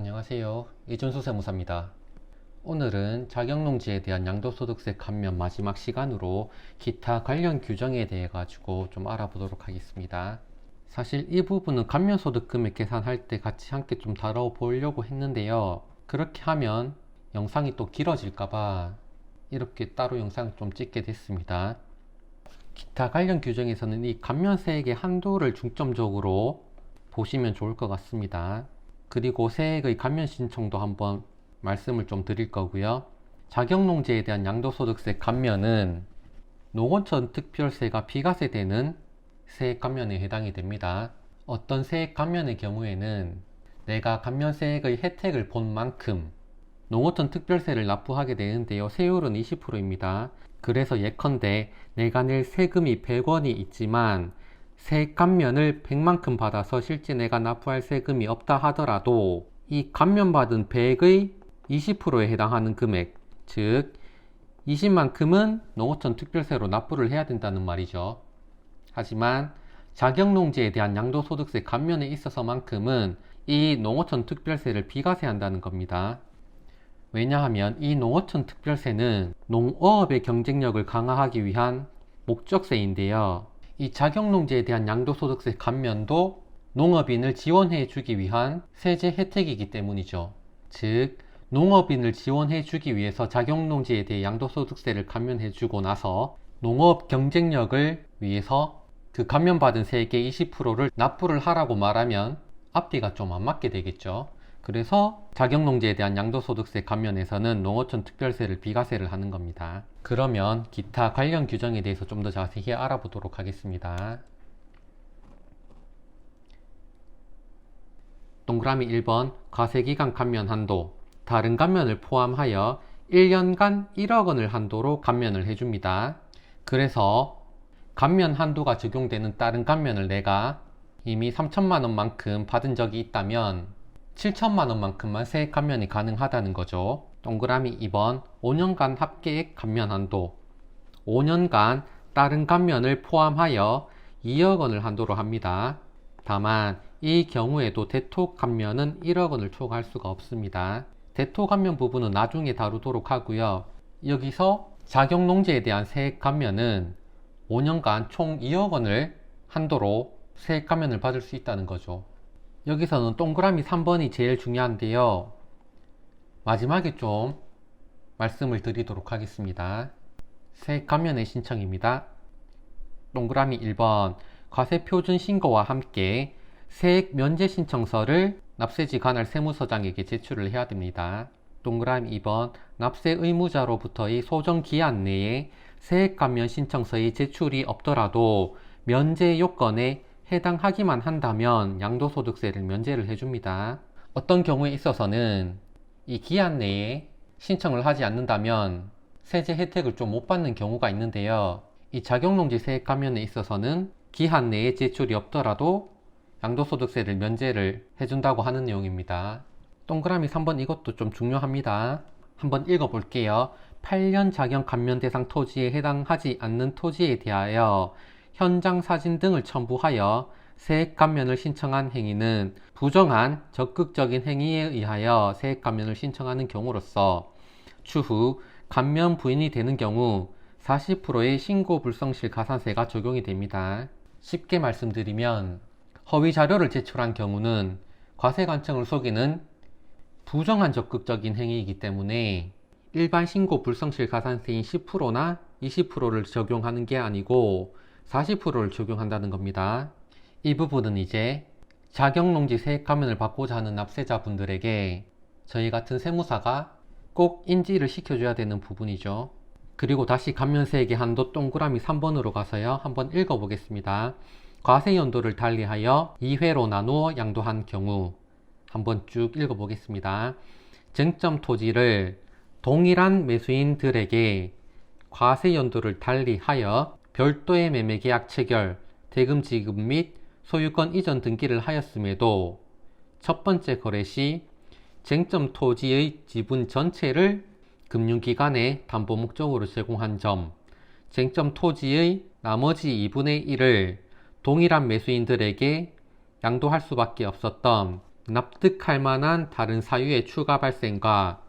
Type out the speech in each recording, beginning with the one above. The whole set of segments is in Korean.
안녕하세요. 이준수 세무사입니다. 오늘은 자격농지에 대한 양도소득세 감면 마지막 시간으로 기타 관련 규정에 대해 가지고 좀 알아보도록 하겠습니다. 사실 이 부분은 감면소득 금액 계산할 때 같이 함께 좀 다뤄보려고 했는데요. 그렇게 하면 영상이 또 길어질까봐 이렇게 따로 영상을 좀 찍게 됐습니다. 기타 관련 규정에서는 이 감면세액의 한도를 중점적으로 보시면 좋을 것 같습니다. 그리고 세액의 감면 신청도 한번 말씀을 좀 드릴 거고요. 자격농지에 대한 양도소득세 감면은 농어촌 특별세가 비과세되는 세액 감면에 해당이 됩니다. 어떤 세액 감면의 경우에는 내가 감면세액의 혜택을 본 만큼 농어촌 특별세를 납부하게 되는데요. 세율은 20%입니다. 그래서 예컨대 내가 낼 세금이 100원이 있지만 세액 감면을 100만큼 받아서 실제 내가 납부할 세금이 없다 하더라도 이 감면받은 100의 20%에 해당하는 금액, 즉 20만큼은 농어촌 특별세로 납부를 해야 된다는 말이죠. 하지만 자격농지에 대한 양도소득세 감면에 있어서만큼은 이 농어촌 특별세를 비과세한다는 겁니다. 왜냐하면 이 농어촌 특별세는 농어업의 경쟁력을 강화하기 위한 목적세인데요. 이 자격농지에 대한 양도소득세 감면도 농업인을 지원해 주기 위한 세제 혜택이기 때문이죠. 즉 농업인을 지원해 주기 위해서 자격농지에 대해 양도소득세를 감면해 주고 나서 농업 경쟁력을 위해서 그 감면받은 세액의 20%를 납부를 하라고 말하면 앞뒤가 좀 안 맞게 되겠죠. 그래서 자격농지에 대한 양도소득세 감면에서는 농어촌 특별세를 비과세를 하는 겁니다. 그러면 기타 관련 규정에 대해서 좀 더 자세히 알아보도록 하겠습니다. 동그라미 1번 과세기간 감면 한도. 다른 감면을 포함하여 1년간 1억 원을 한도로 감면을 해줍니다. 그래서 감면 한도가 적용되는 다른 감면을 내가 이미 3천만 원만큼 받은 적이 있다면 7천만 원만큼만 세액 감면이 가능하다는 거죠. 동그라미 2번 5년간 합계액 감면 한도. 5년간 다른 감면을 포함하여 2억 원을 한도로 합니다. 다만 이 경우에도 대토 감면은 1억 원을 초과할 수가 없습니다. 대토 감면 부분은 나중에 다루도록 하고요. 여기서 자격농지에 대한 세액 감면은 5년간 총 2억 원을 한도로 세액 감면을 받을 수 있다는 거죠. 여기서는 동그라미 3번이 제일 중요한데요. 마지막에 좀 말씀을 드리도록 하겠습니다. 세액 감면의 신청입니다. 동그라미 1번 과세표준 신고와 함께 세액 면제 신청서를 납세지 관할 세무서장에게 제출을 해야 됩니다. 동그라미 2번 납세 의무자로부터의 소정 기한 내에 세액 감면 신청서의 제출이 없더라도 면제 요건에 해당하기만 한다면 양도소득세를 면제를 해줍니다. 어떤 경우에 있어서는 이 기한 내에 신청을 하지 않는다면 세제 혜택을 좀 못 받는 경우가 있는데요. 이 자격농지 세액 감면에 있어서는 기한 내에 제출이 없더라도 양도소득세를 면제를 해준다고 하는 내용입니다. 동그라미 3번 이것도 좀 중요합니다. 한번 읽어볼게요. 8년 자격 감면 대상 토지에 해당하지 않는 토지에 대하여 현장 사진 등을 첨부하여 세액 감면을 신청한 행위는 부정한 적극적인 행위에 의하여 세액 감면을 신청하는 경우로서 추후 감면 부인이 되는 경우 40%의 신고 불성실 가산세가 적용이 됩니다. 쉽게 말씀드리면 허위 자료를 제출한 경우는 과세관청을 속이는 부정한 적극적인 행위이기 때문에 일반 신고 불성실 가산세인 10%나 20%를 적용하는 게 아니고 40%를 적용한다는 겁니다. 이 부분은 이제 자격농지 세액 감면을 받고자 하는 납세자분들에게 저희 같은 세무사가 꼭 인지를 시켜줘야 되는 부분이죠. 그리고 다시 감면세액의 한도 동그라미 3번으로 가서요. 한번 읽어보겠습니다. 과세연도를 달리하여 2회로 나누어 양도한 경우 한번 쭉 읽어보겠습니다. 쟁점 토지를 동일한 매수인들에게 과세연도를 달리하여 별도의 매매계약 체결, 대금 지급 및 소유권 이전 등기를 하였음에도 첫 번째 거래 시 쟁점 토지의 지분 전체를 금융기관에 담보 목적으로 제공한 점, 쟁점 토지의 나머지 2분의 1을 동일한 매수인들에게 양도할 수밖에 없었던 납득할 만한 다른 사유의 추가 발생과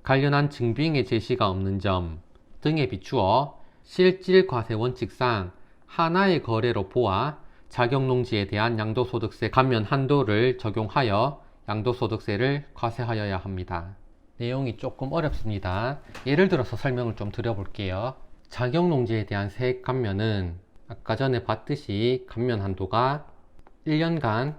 관련한 증빙의 제시가 없는 점 등에 비추어 실질과세 원칙상 하나의 거래로 보아 자격농지에 대한 양도소득세 감면 한도를 적용하여 양도소득세를 과세하여야 합니다. 내용이 조금 어렵습니다. 예를 들어서 설명을 좀 드려볼게요. 자격농지에 대한 세액 감면은 아까 전에 봤듯이 감면 한도가 1년간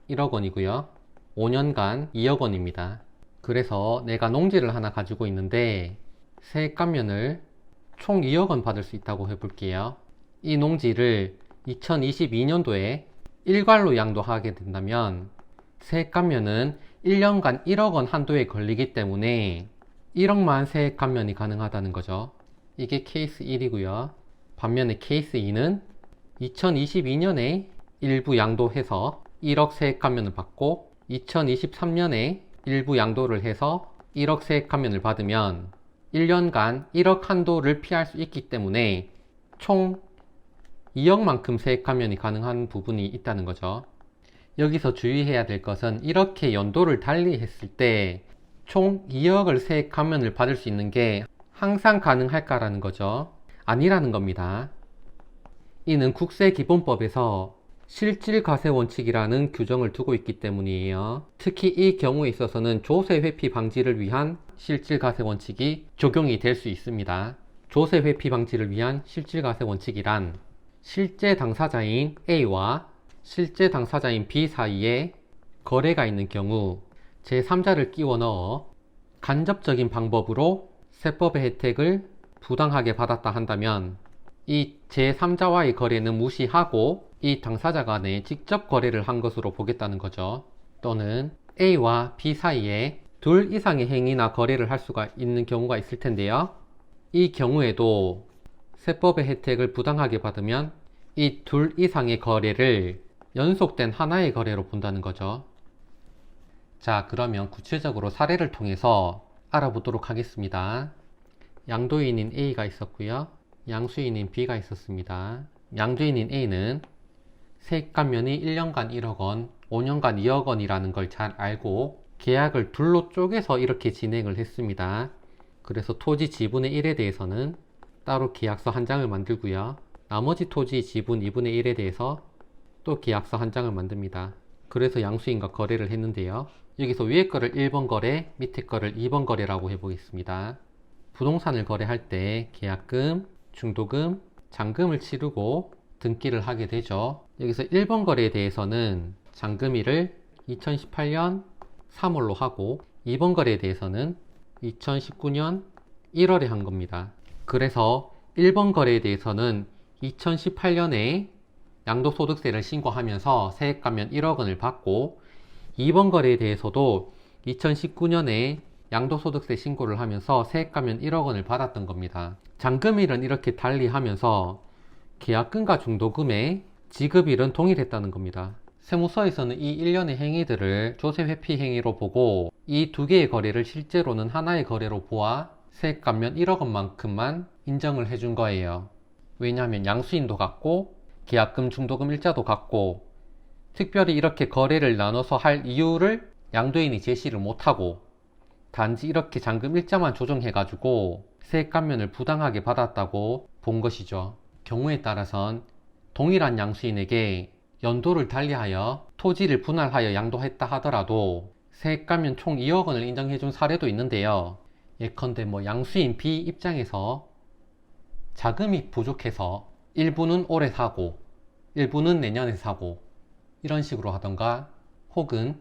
1억 원이고요. 5년간 2억 원입니다. 그래서 내가 농지를 하나 가지고 있는데 세액 감면을 총 2억 원 받을 수 있다고 해볼게요. 이 농지를 2022년도에 일괄로 양도하게 된다면 세액 감면은 1년간 1억 원 한도에 걸리기 때문에 1억만 세액 감면이 가능하다는 거죠. 이게 케이스 1이고요. 반면에 케이스 2는 2022년에 일부 양도해서 1억 세액 감면을 받고 2023년에 일부 양도를 해서 1억 세액 감면을 받으면 1년간 1억 한도를 피할 수 있기 때문에 총 2억만큼 세액 감면이 가능한 부분이 있다는 거죠. 여기서 주의해야 될 것은 이렇게 연도를 달리 했을 때 총 2억을 세액 감면을 받을 수 있는 게 항상 가능할까라는 거죠. 아니라는 겁니다. 이는 국세기본법에서 실질과세원칙이라는 규정을 두고 있기 때문이에요. 특히 이 경우에 있어서는 조세회피 방지를 위한 실질과세원칙이 적용이 될 수 있습니다. 조세회피 방지를 위한 실질과세원칙이란 실제 당사자인 A와 실제 당사자인 B 사이에 거래가 있는 경우 제3자를 끼워 넣어 간접적인 방법으로 세법의 혜택을 부당하게 받았다 한다면 이 제3자와의 거래는 무시하고 이 당사자 간에 직접 거래를 한 것으로 보겠다는 거죠. 또는 A와 B 사이에 둘 이상의 행위나 거래를 할 수가 있는 경우가 있을 텐데요. 이 경우에도 세법의 혜택을 부당하게 받으면 이 둘 이상의 거래를 연속된 하나의 거래로 본다는 거죠. 자, 그러면 구체적으로 사례를 통해서 알아보도록 하겠습니다. 양도인인 A가 있었고요. 양수인인 B가 있었습니다. 양도인인 A는 세액 감면이 1년간 1억 원, 5년간 2억 원이라는 걸 잘 알고 계약을 둘로 쪼개서 이렇게 진행을 했습니다. 그래서 토지 지분의 1에 대해서는 따로 계약서 한 장을 만들고요. 나머지 토지 지분 2분의 1에 대해서 또 계약서 한 장을 만듭니다. 그래서 양수인과 거래를 했는데요. 여기서 위에 거를 1번 거래, 밑에 거를 2번 거래라고 해보겠습니다. 부동산을 거래할 때 계약금, 중도금, 잔금을 치르고 등기를 하게 되죠. 여기서 1번 거래에 대해서는 잔금일을 2018년 3월로 하고 2번 거래에 대해서는 2019년 1월에 한 겁니다. 그래서 1번 거래에 대해서는 2018년에 양도소득세를 신고하면서 세액 감면 1억 원을 받고 2번 거래에 대해서도 2019년에 양도소득세 신고를 하면서 세액 감면 1억 원을 받았던 겁니다. 잔금일은 이렇게 달리하면서 계약금과 중도금의 지급일은 동일했다는 겁니다. 세무서에서는 이 일련의 행위들을 조세회피 행위로 보고 이 두 개의 거래를 실제로는 하나의 거래로 보아 세액 감면 1억 원만큼만 인정을 해준 거예요. 왜냐하면 양수인도 같고 계약금, 중도금 일자도 같고 특별히 이렇게 거래를 나눠서 할 이유를 양도인이 제시를 못하고 단지 이렇게 잔금 일자만 조정해가지고 세액 감면을 부당하게 받았다고 본 것이죠. 경우에 따라선 동일한 양수인에게 연도를 달리하여 토지를 분할하여 양도했다 하더라도 세액 감면 총 2억 원을 인정해준 사례도 있는데요. 예컨대 양수인 B 입장에서 자금이 부족해서 일부는 올해 사고 일부는 내년에 사고 이런 식으로 하던가, 혹은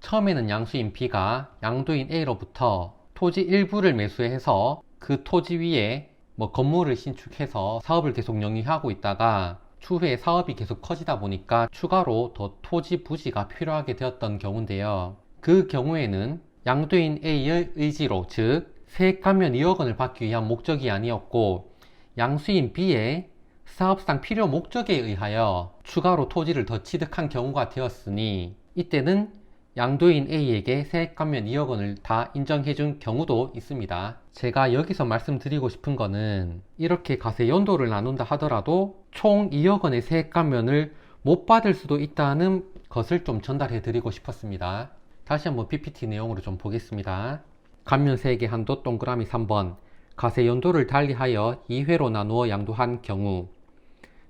처음에는 양수인 B가 양도인 A로부터 토지 일부를 매수해서 그 토지 위에 건물을 신축해서 사업을 계속 영위하고 있다가 추후에 사업이 계속 커지다 보니까 추가로 더 토지 부지가 필요하게 되었던 경우인데요. 그 경우에는 양도인 A의 의지로, 즉 세액 감면 2억 원을 받기 위한 목적이 아니었고 양수인 B의 사업상 필요 목적에 의하여 추가로 토지를 더 취득한 경우가 되었으니 이때는 양도인 A에게 세액 감면 2억 원을 다 인정해준 경우도 있습니다. 제가 여기서 말씀드리고 싶은 거는 이렇게 과세 연도를 나눈다 하더라도 총 2억 원의 세액 감면을 못 받을 수도 있다는 것을 좀 전달해 드리고 싶었습니다. 다시 한번 PPT 내용으로 좀 보겠습니다. 감면 세액의 한도 동그라미 3번. 과세 연도를 달리하여 2회로 나누어 양도한 경우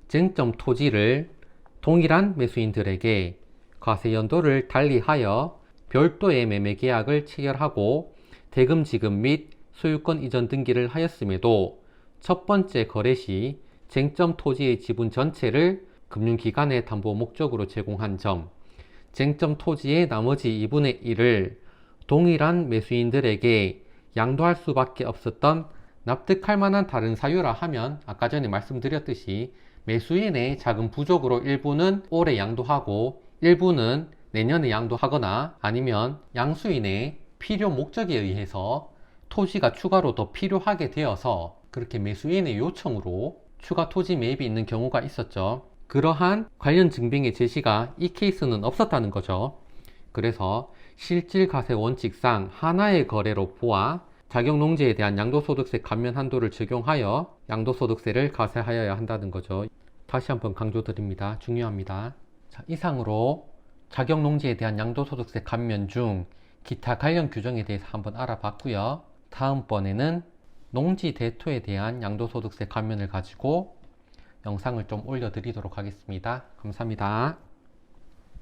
쟁점 토지를 동일한 매수인들에게 과세 연도를 달리하여 별도의 매매 계약을 체결하고 대금 지급 및 소유권 이전 등기를 하였음에도 첫 번째 거래 시 쟁점 토지의 지분 전체를 금융기관의 담보 목적으로 제공한 점, 쟁점 토지의 나머지 2분의 1을 동일한 매수인들에게 양도할 수밖에 없었던 납득할 만한 다른 사유라 하면 아까 전에 말씀드렸듯이 매수인의 자금 부족으로 일부는 올해 양도하고 일부는 내년에 양도하거나 아니면 양수인의 필요 목적에 의해서 토지가 추가로 더 필요하게 되어서 그렇게 매수인의 요청으로 추가 토지 매입이 있는 경우가 있었죠. 그러한 관련 증빙의 제시가 이 케이스는 없었다는 거죠. 그래서 실질과세 원칙상 하나의 거래로 보아 자격농지에 대한 양도소득세 감면 한도를 적용하여 양도소득세를 과세하여야 한다는 거죠. 다시 한번 강조드립니다. 중요합니다. 자, 이상으로 자격농지에 대한 양도소득세 감면 중 기타 관련 규정에 대해서 한번 알아봤고요. 다음번에는 농지 대토에 대한 양도소득세 감면을 가지고 영상을 좀 올려드리도록 하겠습니다. 감사합니다.